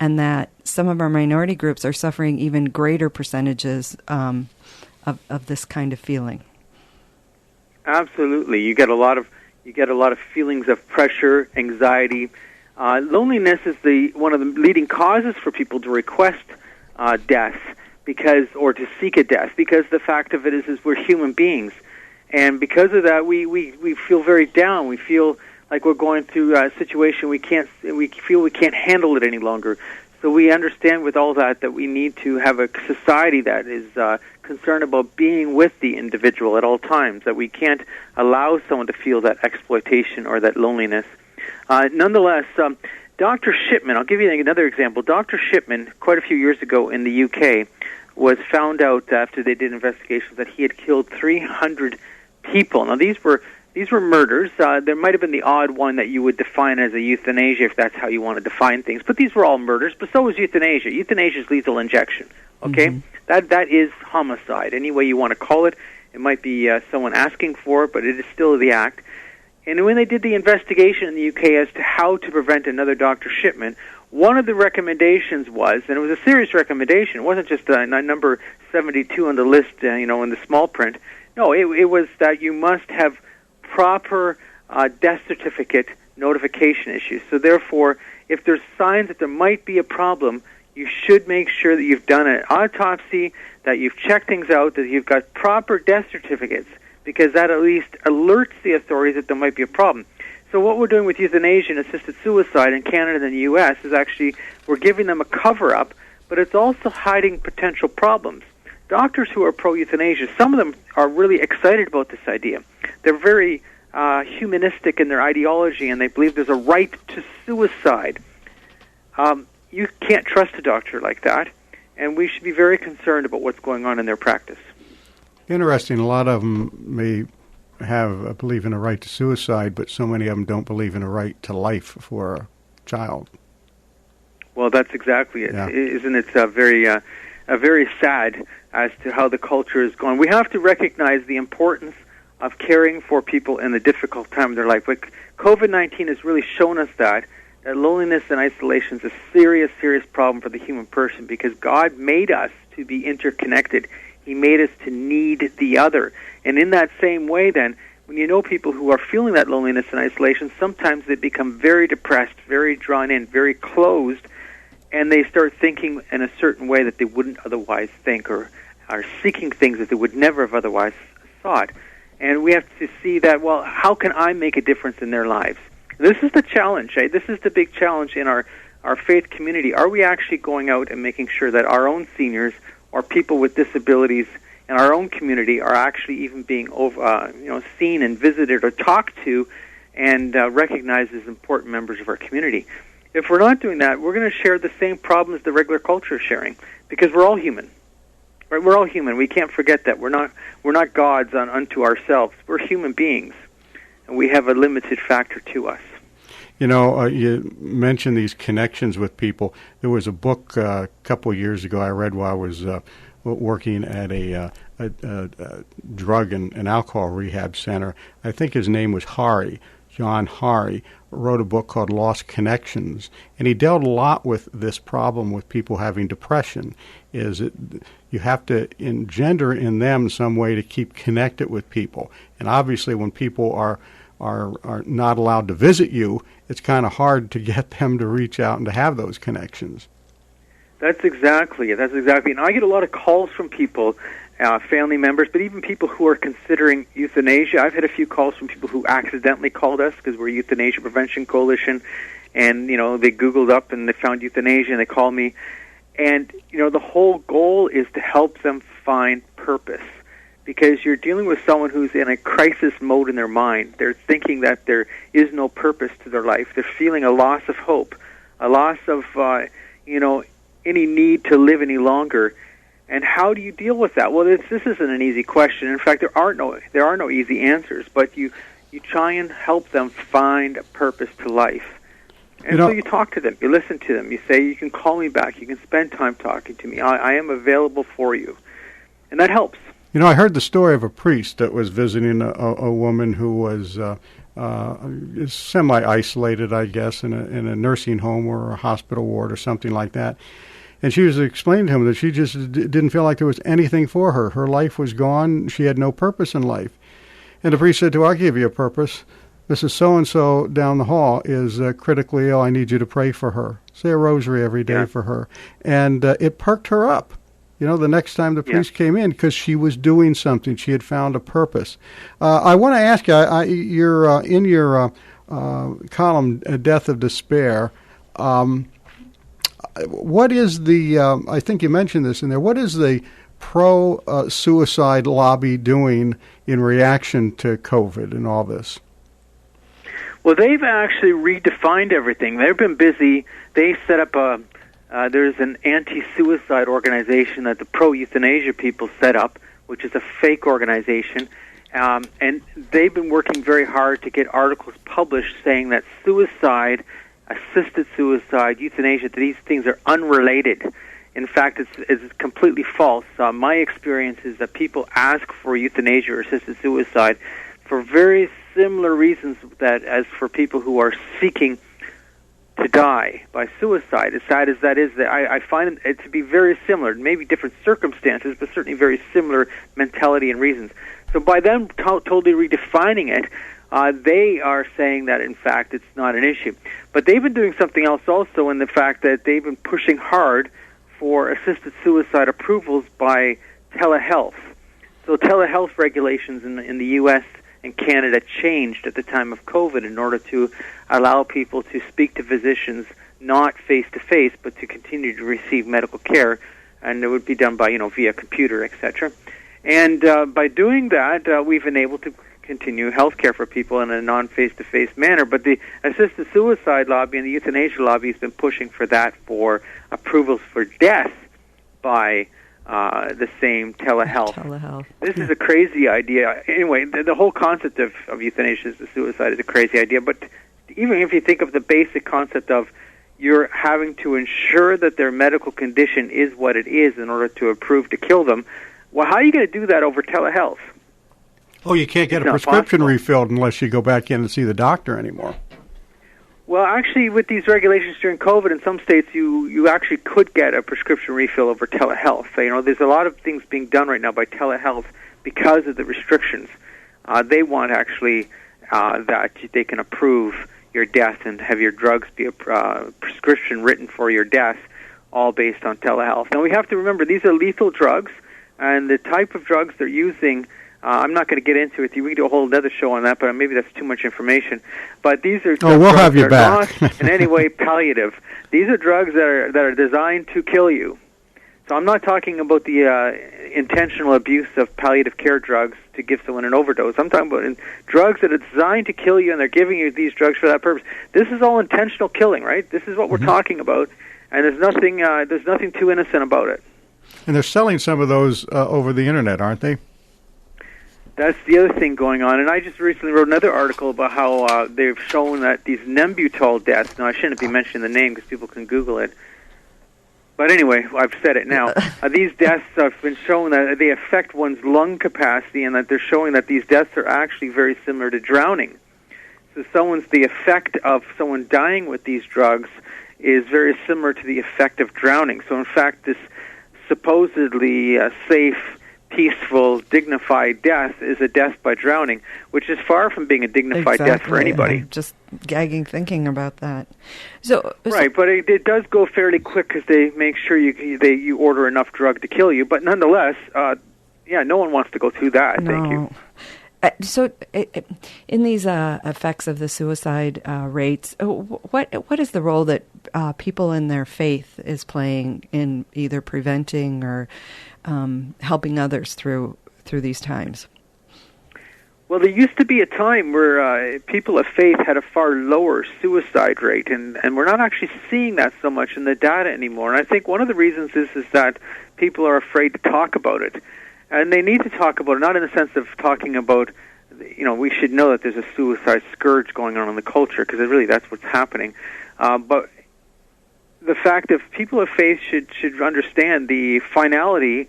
and that some of our minority groups are suffering even greater percentages of this kind of feeling. Absolutely, you get a lot of feelings of pressure, anxiety. Loneliness is one of the leading causes for people to request death or to seek a death, because the fact of it is we're human beings, and because of that we feel very down. We feel like we're going through a situation we feel we can't handle it any longer. So we understand with all that we need to have a society that is concerned about being with the individual at all times, that we can't allow someone to feel that exploitation or that loneliness. Nonetheless, Dr. Shipman, I'll give you another example. Dr. Shipman, quite a few years ago in the UK, was found out after they did investigations that he had killed 300 people. Now, these were murders. There might have been the odd one that you would define as a euthanasia, if that's how you want to define things. But these were all murders, but so was euthanasia. Euthanasia is lethal injection, okay? Mm-hmm. That is homicide. Any way you want to call it. It might be someone asking for it, but it is still the act. And when they did the investigation in the UK as to how to prevent another Dr. Shipman, one of the recommendations was, and it was a serious recommendation, it wasn't just number 72 on the list, in the small print. No, it was that you must have proper death certificate notification issues. So therefore, if there's signs that there might be a problem, you should make sure that you've done an autopsy, that you've checked things out, that you've got proper death certificates, because that at least alerts the authorities that there might be a problem. So what we're doing with euthanasia and assisted suicide in Canada and the U.S. is actually we're giving them a cover-up, but it's also hiding potential problems. Doctors who are pro-euthanasia, some of them are really excited about this idea. They're very humanistic in their ideology, and they believe there's a right to suicide. You can't trust a doctor like that, and we should be very concerned about what's going on in their practice. Interesting. A lot of them may have a belief in a right to suicide, but so many of them don't believe in a right to life for a child. Well, that's exactly it. Yeah. Isn't it very sad as to how the culture is going? We have to recognize the importance of caring for people in the difficult time of their life. But COVID-19 has really shown us that loneliness and isolation is a serious, serious problem for the human person, because God made us to be interconnected. He made us to need the other. And in that same way, then, when you know people who are feeling that loneliness and isolation, sometimes they become very depressed, very drawn in, very closed, and they start thinking in a certain way that they wouldn't otherwise think, or are seeking things that they would never have otherwise thought. And we have to see that, how can I make a difference in their lives? This is the challenge, This is the big challenge in our our faith community, are we actually going out and making sure that our own seniors or people with disabilities in our own community are actually even being seen and visited or talked to and recognized as important members of our community? If we're not doing that, we're going to share the same problems the regular culture is sharing, because we're all human. Right? We're all human. We can't forget that. We're not gods unto ourselves. We're human beings, and we have a limited factor to us. You know, you mentioned these connections with people. There was a book a couple of years ago I read while I was working at a drug and alcohol rehab center. I think his name was Hari. John Hari wrote a book called Lost Connections, and he dealt a lot with this problem with people having depression. You have to engender in them some way to keep connected with people. And obviously when people are not allowed to visit you, it's kind of hard to get them to reach out and to have those connections. That's exactly it. And I get a lot of calls from people, family members, but even people who are considering euthanasia. I've had a few calls from people who accidentally called us because we're a Euthanasia Prevention Coalition, and they Googled up and they found euthanasia and they called me. And the whole goal is to help them find purpose, because you're dealing with someone who's in a crisis mode in their mind. They're thinking that there is no purpose to their life. They're feeling a loss of hope, a loss of any need to live any longer. And how do you deal with that? Well, this isn't an easy question. In fact, there are no easy answers. But you try and help them find a purpose to life. And so you talk to them, you listen to them, you say, you can call me back, you can spend time talking to me. I am available for you. And that helps. I heard the story of a priest that was visiting a woman who was semi-isolated, I guess, in a nursing home or a hospital ward or something like that. And she was explaining to him that she just didn't feel like there was anything for her. Her life was gone. She had no purpose in life. And the priest said to her, I'll give you a purpose. Mrs. So-and-so down the hall is critically ill. I need you to pray for her. Say a rosary every day for her. And it perked her up. The next time the priest came in, because she was doing something. She had found a purpose. I want to ask you, you're in your column, Death of Despair, what is the, I think you mentioned this in there, what is the pro-suicide lobby doing in reaction to COVID and all this? Well, they've actually redefined everything. They've been busy. They set up there's an anti-suicide organization that the pro-euthanasia people set up, which is a fake organization. And they've been working very hard to get articles published saying that suicide, assisted suicide, euthanasia, these things are unrelated. In fact, it's completely false. My experience is that people ask for euthanasia or assisted suicide for very similar reasons that as for people who are seeking to die by suicide. As sad as that is, I find it to be very similar, maybe different circumstances, but certainly very similar mentality and reasons. So by them totally redefining it, they are saying that, in fact, it's not an issue. But they've been doing something else also in the fact that they've been pushing hard for assisted suicide approvals by telehealth. So telehealth regulations in the U.S. and Canada changed at the time of COVID in order to allow people to speak to physicians not face-to-face, but to continue to receive medical care, and it would be done by, via computer, etc. And by doing that, we've been able to continue health care for people in a non-face-to-face manner. But the assisted suicide lobby and the euthanasia lobby has been pushing for that, for approvals for death by the same telehealth. This is a crazy idea. Anyway, the whole concept of euthanasia as suicide is a crazy idea. But even if you think of the basic concept of you're having to ensure that their medical condition is what it is in order to approve to kill them, well, how are you going to do that over telehealth? Oh, you can't get a prescription refilled unless you go back in and see the doctor anymore. Well, actually, with these regulations during COVID, in some states, you actually could get a prescription refill over telehealth. So, there's a lot of things being done right now by telehealth because of the restrictions. They want actually that they can approve your death and have your drugs be a prescription written for your death, all based on telehealth. Now, we have to remember, these are lethal drugs, and the type of drugs they're using I'm not going to get into it. We can do a whole other show on that, but maybe that's too much information. But these are we'll drugs have you that back. are not in any way palliative. These are drugs that are designed to kill you. So I'm not talking about the intentional abuse of palliative care drugs to give someone an overdose. I'm talking about drugs that are designed to kill you, and they're giving you these drugs for that purpose. This is all intentional killing, right? This is what we're talking about, and there's nothing too innocent about it. And they're selling some of those over the internet, aren't they? That's the other thing going on. And I just recently wrote another article about how they've shown that these Nembutal deaths, now I shouldn't be mentioning the name because people can Google it, but anyway, I've said it now. These deaths have been shown that they affect one's lung capacity, and that they're showing that these deaths are actually very similar to drowning. So the effect of someone dying with these drugs is very similar to the effect of drowning. So in fact, this supposedly safe, peaceful, dignified death is a death by drowning, which is far from being a dignified death for anybody. I'm just gagging thinking about that. So but it does go fairly quick because they make sure you order enough drug to kill you. But nonetheless, no one wants to go through that. No. Thank you. So, in these effects of the suicide rates, what is the role that people in their faith is playing in either preventing or helping others through these times? Well, there used to be a time where people of faith had a far lower suicide rate, and we're not actually seeing that so much in the data anymore. And I think one of the reasons is that people are afraid to talk about it. And they need to talk about it, not in the sense of talking about, we should know that there's a suicide scourge going on in the culture, because really that's what's happening. But the fact that people of faith should understand the finality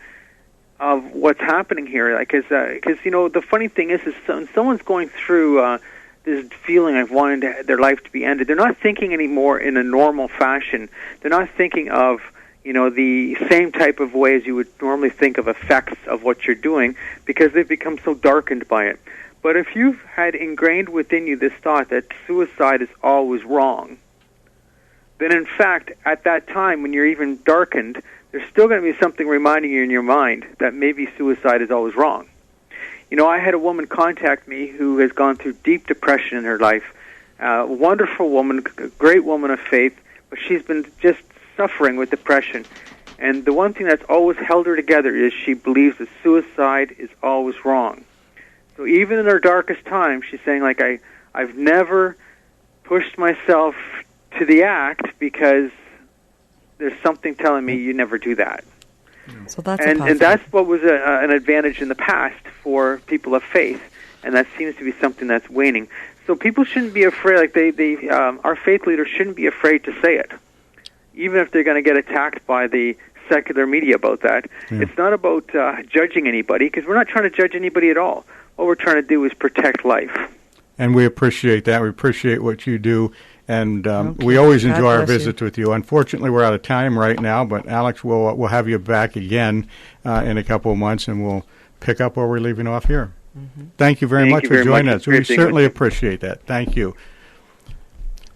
of what's happening here. Because the funny thing is when someone's going through this feeling of wanting their life to be ended, they're not thinking anymore in a normal fashion. They're not thinking of the same type of way as you would normally think of effects of what you're doing, because they've become so darkened by it. But if you've had ingrained within you this thought that suicide is always wrong, then in fact, at that time when you're even darkened, there's still going to be something reminding you in your mind that maybe suicide is always wrong. I had a woman contact me who has gone through deep depression in her life. A wonderful woman, a great woman of faith, but she's been just suffering with depression. And the one thing that's always held her together is she believes that suicide is always wrong. So even in her darkest time, she's saying, I've never pushed myself to the act because there's something telling me you never do that. So that's and that's what was an advantage in the past for people of faith, and that seems to be something that's waning. So people shouldn't be afraid. Our faith leaders shouldn't be afraid to say it, even if they're going to get attacked by the secular media about that. Yeah. It's not about judging anybody, because we're not trying to judge anybody at all. What we're trying to do is protect life. And we appreciate that. We appreciate what you do. And we always enjoy our visits with you. Unfortunately, we're out of time right now, but Alex, we'll have you back again in a couple of months, and we'll pick up where we're leaving off here. Mm-hmm. Thank you very much for joining us. We certainly appreciate that. Thank you.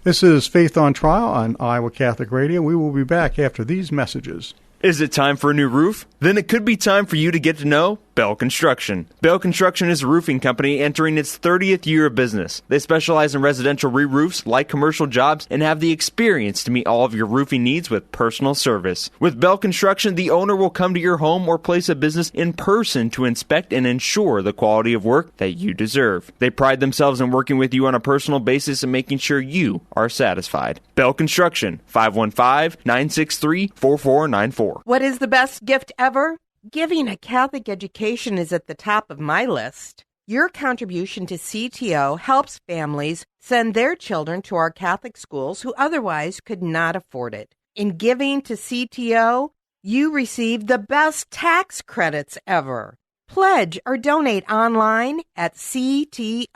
This is Faith on Trial on Iowa Catholic Radio. We will be back after these messages. Is it time for a new roof? Then it could be time for you to get to know Bell Construction. Bell Construction is a roofing company entering its 30th year of business. They specialize in residential re-roofs, light commercial jobs, and have the experience to meet all of your roofing needs with personal service. With Bell Construction, the owner will come to your home or place of business in person to inspect and ensure the quality of work that you deserve. They pride themselves in working with you on a personal basis and making sure you are satisfied. Bell Construction, 515-963-4494. What is the best gift ever? Giving a Catholic education is at the top of my list. Your contribution to CTO helps families send their children to our Catholic schools who otherwise could not afford it. In giving to CTO, you receive the best tax credits ever. Pledge or donate online at ctoiowa.org.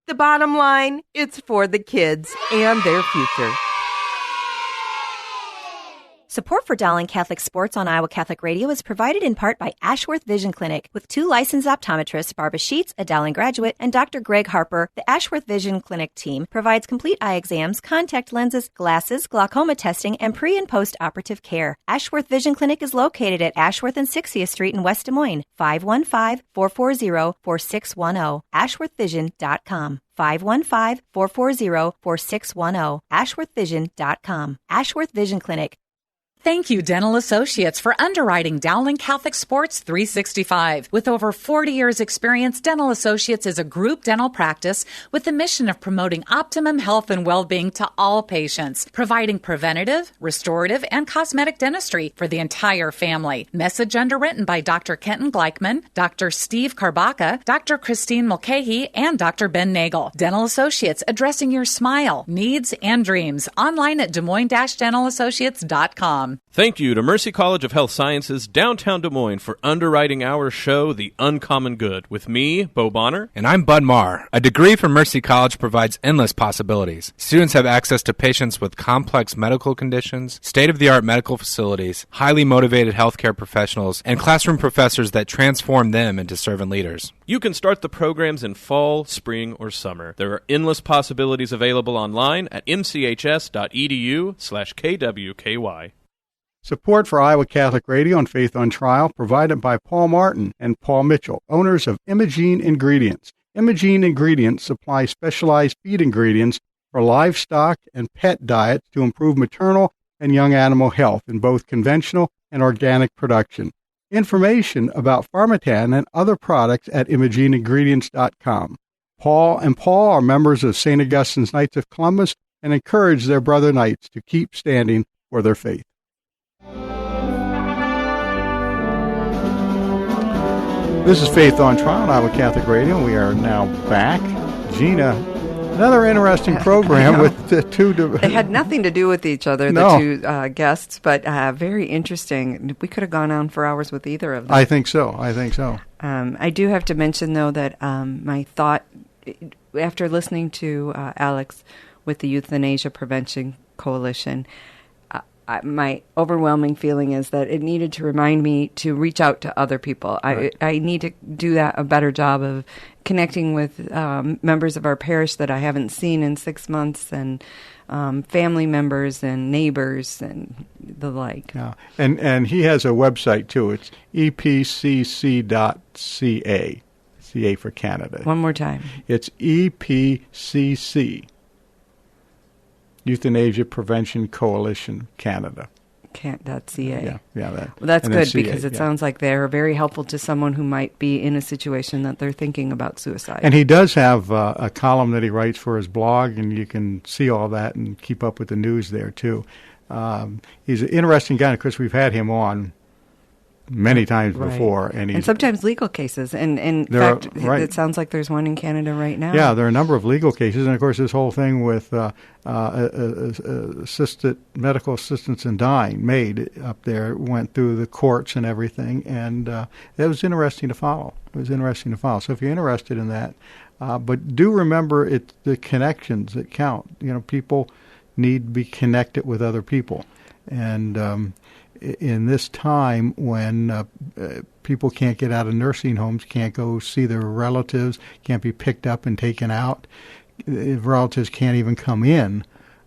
The bottom line, it's for the kids and their future. Support for Dowling Catholic Sports on Iowa Catholic Radio is provided in part by Ashworth Vision Clinic. With 2 licensed optometrists, Barbara Sheets, a Dowling graduate, and Dr. Greg Harper, the Ashworth Vision Clinic team provides complete eye exams, contact lenses, glasses, glaucoma testing, and pre- and post-operative care. Ashworth Vision Clinic is located at Ashworth and 60th Street in West Des Moines, 515-440-4610, ashworthvision.com. 515-440-4610, ashworthvision.com. Ashworth Vision Clinic. Thank you, Dental Associates, for underwriting Dowling Catholic Sports 365. With over 40 years' experience, Dental Associates is a group dental practice with the mission of promoting optimum health and well-being to all patients, providing preventative, restorative, and cosmetic dentistry for the entire family. Message underwritten by Dr. Kenton Gleichman, Dr. Steve Karbaka, Dr. Christine Mulcahy, and Dr. Ben Nagel. Dental Associates, addressing your smile, needs, and dreams. Online at DesMoines-DentalAssociates.com. Thank you to Mercy College of Health Sciences, downtown Des Moines, for underwriting our show, The Uncommon Good, with me, Bo Bonner. And I'm Bud Marr. A degree from Mercy College provides endless possibilities. Students have access to patients with complex medical conditions, state-of-the-art medical facilities, highly motivated healthcare professionals, and classroom professors that transform them into servant leaders. You can start the programs in fall, spring, or summer. There are endless possibilities available online at mchs.edu/kwky. Support for Iowa Catholic Radio and Faith on Trial provided by Paul Martin and Paul Mitchell, owners of Imogene Ingredients. Imogene Ingredients supply specialized feed ingredients for livestock and pet diets to improve maternal and young animal health in both conventional and organic production. Information about Pharmatan and other products at ImogeneIngredients.com. Paul and Paul are members of St. Augustine's Knights of Columbus and encourage their brother knights to keep standing for their faith. This is Faith on Trial on Iowa Catholic Radio. We are now back. Gina, another interesting program with the two... They had nothing to do with each other, the two guests, but very interesting. We could have gone on for hours with either of them. I think so. I do have to mention, though, that my thought, after listening to Alex with the Euthanasia Prevention Coalition, my overwhelming feeling is that it needed to remind me to reach out to other people. Right. I need to do a better job of connecting with members of our parish that I haven't seen in 6 months, and family members and neighbors and the like. Yeah. And he has a website, too. It's epcc.ca, CA for Canada. One more time. It's EPCC. Euthanasia Prevention Coalition Canada. .ca. Yeah. That's good, because it sounds like they're very helpful to someone who might be in a situation that they're thinking about suicide. And he does have a column that he writes for his blog, and you can see all that and keep up with the news there, too. He's an interesting guy. Of course, we've had him on many times before. And sometimes legal cases. And in fact, it sounds like there's one in Canada right now. Yeah, there are a number of legal cases. And, of course, this whole thing with medical assistance in dying, MAID, up there, went through the courts and everything. And it was interesting to follow. So if you're interested in that, but do remember it's the connections that count. You know, people need to be connected with other people. And in this time when people can't get out of nursing homes, can't go see their relatives, can't be picked up and taken out, if relatives can't even come in,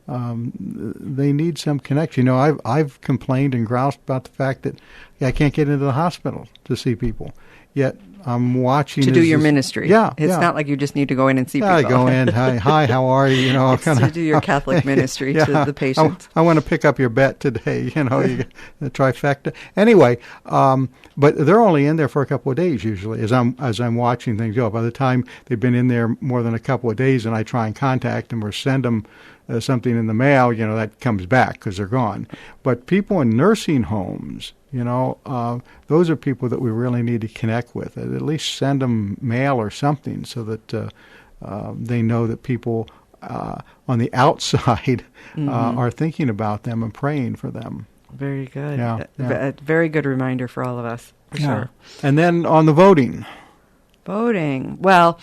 they need some connection. You know, I've complained and groused about the fact that I can't get into the hospital to see people, yet I'm watching to do your ministry. Yeah, it's not like you just need to go in and see people. I go in, hi, how are you? You know, it's to do your Catholic ministry to the patient. I want to pick up your bet today. You know, you the trifecta. Anyway, but they're only in there for a couple of days usually. As I'm watching things go, by the time they've been in there more than a couple of days, and I try and contact them or send them something in the mail, you know, that comes back because they're gone. But people in nursing homes, you know, those are people that we really need to connect with. At least send them mail or something so that they know that people on the outside are thinking about them and praying for them. Very good. Yeah. A very good reminder for all of us, for sure. And then on the voting. Voting. Well,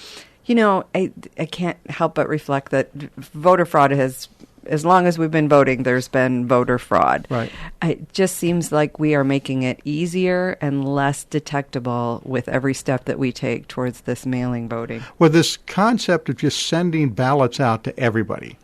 you know, I can't help but reflect that voter fraud has as long as we've been voting, there's been voter fraud. Right. It just seems like we are making it easier and less detectable with every step that we take towards this mailing voting. Well, this concept of just sending ballots out to everybody.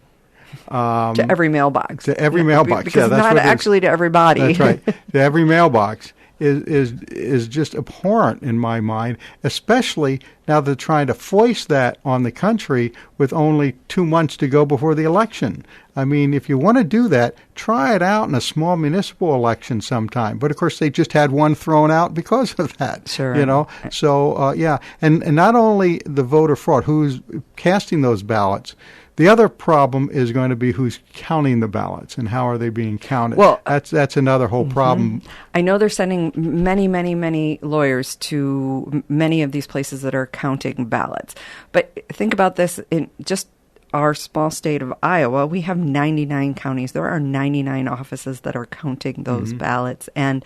To every mailbox. To every mailbox. Because that's not what actually to everybody. That's right. To every mailbox is just abhorrent in my mind, especially now they're trying to foist that on the country with only 2 months to go before the election. I mean, if you want to do that, try it out in a small municipal election sometime. But, of course, they just had one thrown out because of that. Sure. You know? So, yeah. And not only the voter fraud, who's casting those ballots, the other problem is going to be who's counting the ballots and how are they being counted. Well, that's another whole problem. I know they're sending many lawyers to many of these places that are counting ballots. But think about this in just our small state of Iowa. We have 99 counties. There are 99 offices that are counting those ballots, and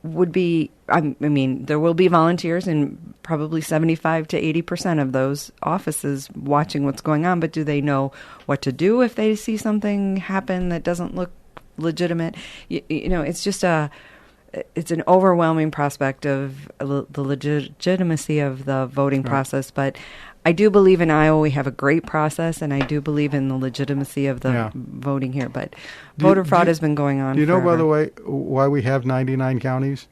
would be, I mean, there will be volunteers in probably 75 to 80% of those offices watching what's going on, but do they know what to do if they see something happen that doesn't look legitimate? You know, it's just it's an overwhelming prospect of the legitimacy of the voting process, but I do believe in Iowa we have a great process, and I do believe in the legitimacy of the voting here. But voter fraud has been going on. Do you know, forever. by the way, why we have 99 counties?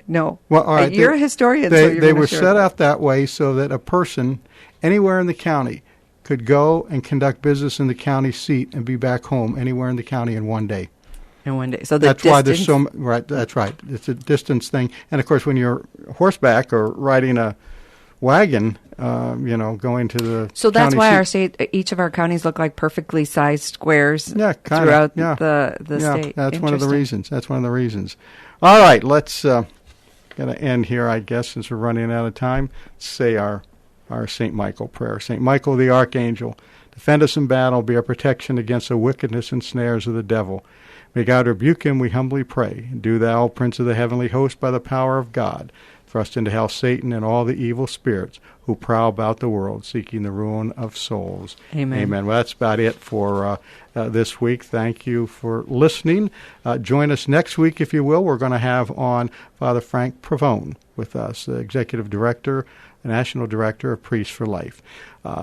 No. Well, all right. You're a historian, so you're they were share set that. up that way so that a person anywhere in the county could go and conduct business in the county seat and be back home anywhere in the county in one day. In one day. So that's why there's so right. That's right. It's a distance thing, and of course, when you're horseback or riding a wagon, going to the so that's county why seat. our state, each of our counties look like perfectly sized squares throughout the state. That's one of the reasons. That's one of the reasons. All right, let's got to end here, I guess, since we're running out of time. Say our St. Michael prayer. St. Michael the Archangel, defend us in battle, be our protection against the wickedness and snares of the devil. May God rebuke him, we humbly pray. And do thou, Prince of the heavenly host, by the power of God, thrust into hell Satan and all the evil spirits who prowl about the world, seeking the ruin of souls. Amen. Amen. Well, that's about it for this week. Thank you for listening. Join us next week, if you will. We're going to have on Father Frank Pavone with us, the Executive Director, National Director of Priests for Life.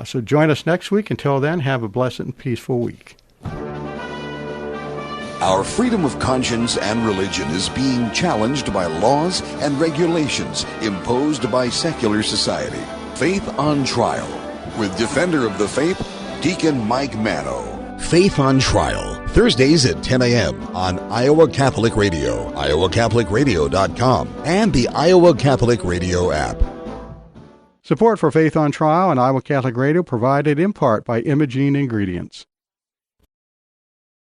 So join us next week. Until then, have a blessed and peaceful week. Our freedom of conscience and religion is being challenged by laws and regulations imposed by secular society. Faith on Trial, with Defender of the Faith, Deacon Mike Mano. Faith on Trial, Thursdays at 10 a.m. on Iowa Catholic Radio, iowacatholicradio.com, and the Iowa Catholic Radio app. Support for Faith on Trial and Iowa Catholic Radio provided in part by Imogene Ingredients.